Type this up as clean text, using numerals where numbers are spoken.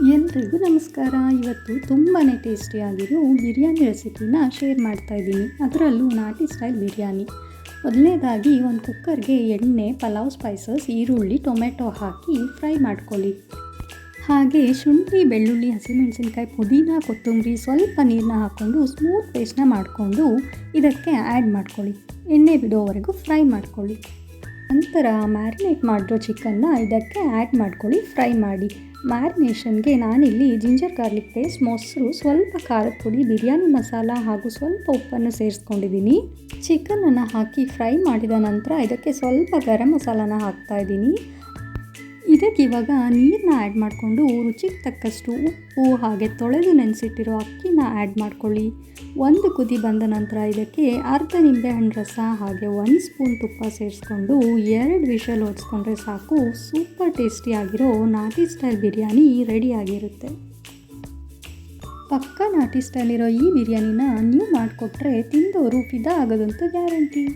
ಎಲ್ರಿಗೂ ನಮಸ್ಕಾರ. ಇವತ್ತು ತುಂಬಾ ಟೇಸ್ಟಿಯಾಗಿರೋ ಬಿರಿಯಾನಿ ರೆಸಿಪಿನ ಶೇರ್ ಮಾಡ್ತಾಯಿದ್ದೀನಿ. ಅದರಲ್ಲೂ ನಾಟಿ ಸ್ಟೈಲ್ ಬಿರಿಯಾನಿ. ಮೊದಲನೇದಾಗಿ ಒಂದು ಕುಕ್ಕರ್ಗೆ ಎಣ್ಣೆ, ಪಲಾವ್ ಸ್ಪೈಸಸ್, ಈರುಳ್ಳಿ, ಟೊಮೆಟೊ ಹಾಕಿ ಫ್ರೈ ಮಾಡ್ಕೊಳ್ಳಿ. ಹಾಗೆ ಶುಂಠಿ, ಬೆಳ್ಳುಳ್ಳಿ, ಹಸಿಮೆಣಸಿನ್ಕಾಯಿ, ಪುದೀನ, ಕೊತ್ತಂಬರಿ, ಸ್ವಲ್ಪ ನೀರನ್ನ ಹಾಕ್ಕೊಂಡು ಸ್ಮೂತ್ ಪೇಸ್ಟ್ನ ಮಾಡಿಕೊಂಡು ಇದಕ್ಕೆ ಆ್ಯಡ್ ಮಾಡ್ಕೊಳ್ಳಿ. ಎಣ್ಣೆ ಬಿಡೋವರೆಗೂ ಫ್ರೈ ಮಾಡ್ಕೊಳ್ಳಿ. ನಂತರ ಮ್ಯಾರಿನೇಟ್ ಮಾಡಿರೋ ಚಿಕನ್ನ ಇದಕ್ಕೆ ಆ್ಯಡ್ ಮಾಡ್ಕೊಳ್ಳಿ, ಫ್ರೈ ಮಾಡಿ. ಮ್ಯಾರಿನೇಷನ್ಗೆ ನಾನಿಲ್ಲಿ ಜಿಂಜರ್ ಗಾರ್ಲಿಕ್ ಪೇಸ್ಟ್, ಮೊಸರು, ಸ್ವಲ್ಪ ಖಾರದ ಪುಡಿ, ಬಿರಿಯಾನಿ ಮಸಾಲ ಹಾಗೂ ಸ್ವಲ್ಪ ಉಪ್ಪನ್ನು ಸೇರಿಸ್ಕೊಂಡಿದ್ದೀನಿ. ಚಿಕನನ್ನು ಹಾಕಿ ಫ್ರೈ ಮಾಡಿದ ನಂತರ ಇದಕ್ಕೆ ಸ್ವಲ್ಪ ಗರಂ ಮಸಾಲಾನ ಹಾಕ್ತಾಯಿದ್ದೀನಿ. ಇದಕ್ಕೆ ಇವಾಗ ನೀರನ್ನ ಆ್ಯಡ್ ಮಾಡಿಕೊಂಡು ರುಚಿಗೆ ತಕ್ಕಷ್ಟು ಉಪ್ಪು ಹಾಗೆ ತೊಳೆದು ನೆನೆಸಿಟ್ಟಿರೋ ಅಕ್ಕಿನ ಆ್ಯಡ್ ಮಾಡ್ಕೊಳ್ಳಿ. ಒಂದು ಕುದಿ ಬಂದ ನಂತರ ಇದಕ್ಕೆ ಅರ್ಧ ನಿಂಬೆಹಣ್ಣು ರಸ ಹಾಗೆ 1 ಸ್ಪೂನ್ ತುಪ್ಪ ಸೇರಿಸ್ಕೊಂಡು 2 ವಿಷಲ್ ಹೊಡೆಸ್ಕೊಂಡ್ರೆ ಸಾಕು. ಸೂಪರ್ ಟೇಸ್ಟಿಯಾಗಿರೋ ನಾಟಿ ಸ್ಟೈಲ್ ಬಿರಿಯಾನಿ ರೆಡಿಯಾಗಿರುತ್ತೆ. ಪಕ್ಕಾ ನಾಟಿ ಸ್ಟೈಲ್ ಇರೋ ಈ ಬಿರಿಯಾನಿನ ನೀವು ಮಾಡಿಕೊಟ್ರೆ ತಿಂದವರು ಫಿದಾ ಆಗೋದಂತೂ ಗ್ಯಾರಂಟಿ.